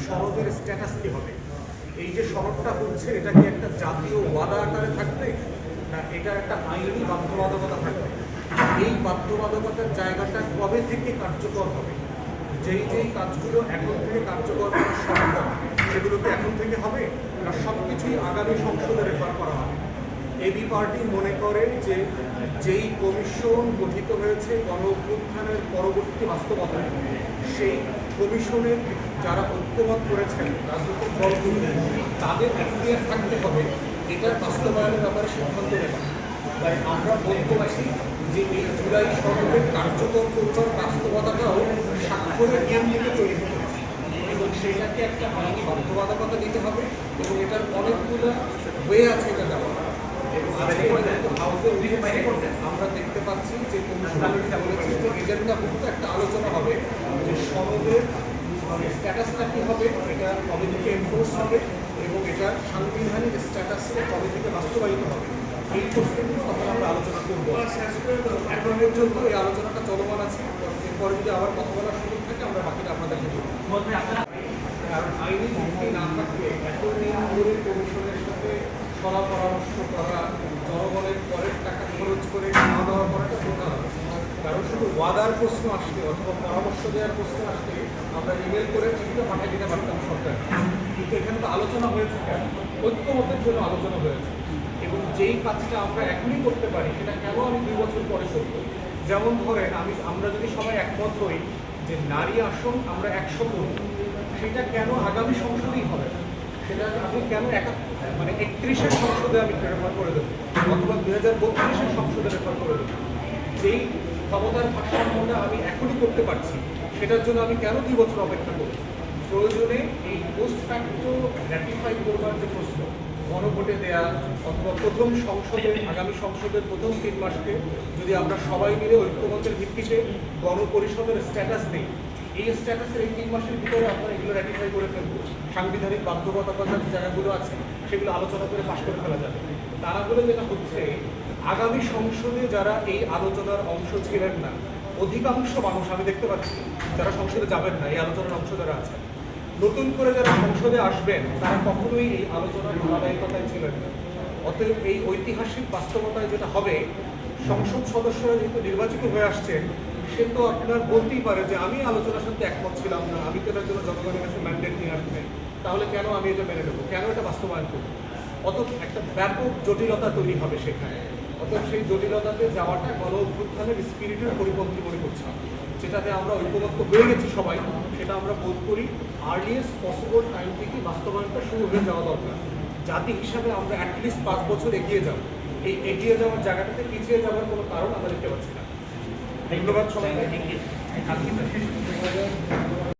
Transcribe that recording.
সনদের স্ট্যাটাস কি হবে? এই যে সনদটা হচ্ছে, এটা কি একটা জাতীয় ওয়াদা আকারে থাকবে, না এটা একটা আইনি বাধ্যবাধকতা থাকবে? এই বাধ্যবাধকতার জায়গাটা কবে থেকে কার্যকর হবে? যেই কাজগুলো এখন থেকে কার্যকর করা সম্ভব, সেগুলো কি এখন থেকে হবে, না সব কিছুই আগামী সংসদে রেফার করা হবে? এবি পার্টি মনে করে যে যেই কমিশন গঠিত হয়েছে গণ অভ্যুত্থানের পরবর্তী বাস্তবতায়, সেই কমিশনের যারা ঐক্যমত করেছেন রাজনৈতিক দলগুলো, তাদের এখতিয়ার থাকতে হবে এটার বাস্তবায়নের ব্যাপারে সিদ্ধান্ত নেওয়া। তাই আমরা বলতে পারি যে এই জুলাই সনদের কার্যকর করবার বাস্তবতাটাও স্বাক্ষরের নিয়ম থেকে তৈরি হতে হবে, এবং সেটাকে একটা আইনি বাধ্যবাধকতা দিতে হবে, এবং এটার অনেকগুলো ওয়ে আছে এটা দেওয়া। এবং আমরা দেখতে পাচ্ছি যে বলেছে যে এজেন্ডাভুক্ত একটা আলোচনা হবে যে সনদের স্ট্যাটাসটা কী হবে, এটা কবে থেকে এনফোর্স হবে, এবং এটা সাংবিধানিক স্ট্যাটাসে কবে থেকে বাস্তবায়িত হবে, এই প্রশ্নগুলো তখন আমরা আলোচনা করবো। এখন পর্যন্ত এই আলোচনাটা চলমান আছে, এরপরে যদি আবার কথা বলার সুযোগ থাকে আমরা বাকিটা আপনাদেরকে দেবো। কারণ আইনি ভিত্তি না থাকলে এতদিন ধরে কমিশনের সাথে সলা পরামর্শ করা, জনগণের পরের টাকা খরচ করে খাওয়া দাওয়া করাটা বোঝা হবে। কারণ শুধু ওয়াদার প্রশ্ন আসলে অথবা পরামর্শ দেওয়ার প্রশ্ন আসলে আমরা ইমেল করে চিঠিটা পাঠিয়ে দিতে পারতাম সরকার, কিন্তু এখানে তো আলোচনা হয়েছে, কেন ঐক্যমতের জন্য আলোচনা হয়েছে। এবং যেই কাজটা আমরা এখনই করতে পারি সেটা কেন আমি 2 বছর পরে করব? যেমন ধরেন আমরা যদি সবাই একমত হই যে নারী আসন আমরা 100 করব, সেটা কেন আগামী সংসদেই হবে? সেটা আমি কেন 31-এর সংসদে আমি রেফার করে দেবো, অথবা 2032-এর সংসদে রেফার করে দেবো? যেই ক্ষমতার ভারসাম্যটা আমি এখনই করতে পারছি, সেটার জন্য আমি কেন 2 বছর অপেক্ষা করব? প্রয়োজনে এই পোস্ট ফ্যাক্টো র্যাটিফাই করবার যে প্রশ্ন, গণভোটে দেয়া, অথবা প্রথম সংসদের আগামী সংসদের প্রথম 3 মাসকে যদি আমরা সবাই মিলে ঐক্যমতের ভিত্তিতে গণপরিষদের স্ট্যাটাস দিই, এই স্ট্যাটাসের এই 3 মাসের ভিতরে আপনারা এগুলো র্যাটিফাই করে ফেলবো। সাংবিধানিক বাধ্যবাধকতার যে জায়গাগুলো আছে সেগুলো আলোচনা করে পাশ করে ফেলা যাবে। তারাগুলো যেটা হচ্ছে, আগামী সংসদে যারা এই আলোচনার অংশ ছিলেন না, অধিকাংশ মানুষ আমি দেখতে পাচ্ছি যারা সংসদে যাবেন না, এই আলোচনার অংশ যারা আছে, নতুন করে যারা সংসদে আসবেন তারা কখনোই এই আলোচনার ধারাবাহিকতায় ছিলেন না। অতএব এই ঐতিহাসিক বাস্তবতায় যেটা হবে, সংসদ সদস্যরা যেহেতু নির্বাচিত হয়ে আসছেন, সে তো আপনার বলতেই পারে যে আমি আলোচনার সাথে একমত ছিলাম না, আমি তো এটার জন্য জনগণের কাছে ম্যান্ডেট নিয়ে আসবেন, তাহলে কেন আমি এটা মেনে নেবো, কেন এটা বাস্তবায়ন করবো? অতএব একটা ব্যাপক জটিলতা তৈরি হবে সেখানে। অতএব সেই জটিলতাতে যাওয়াটা গণ অভ্যুত্থানের স্পিরিটের পরিপন্থী মনে করছি, যেটাতে আমরা ঐক্যবদ্ধ হয়ে গেছি সবাই, সেটা আমরা বোধ করি আর্লিয়েস্ট পসিবল টাইম থেকে বাস্তবায়নটা শুরু হয়ে যাওয়া দরকার। জাতি হিসাবে আমরা অ্যাটলিস্ট 5 বছর এগিয়ে যাব, এই এগিয়ে যাওয়ার জায়গাটাতে পিছিয়ে যাওয়ার কোনো কারণ আমরা দেখতে পাচ্ছি না। ধন্যবাদ সবাইকে।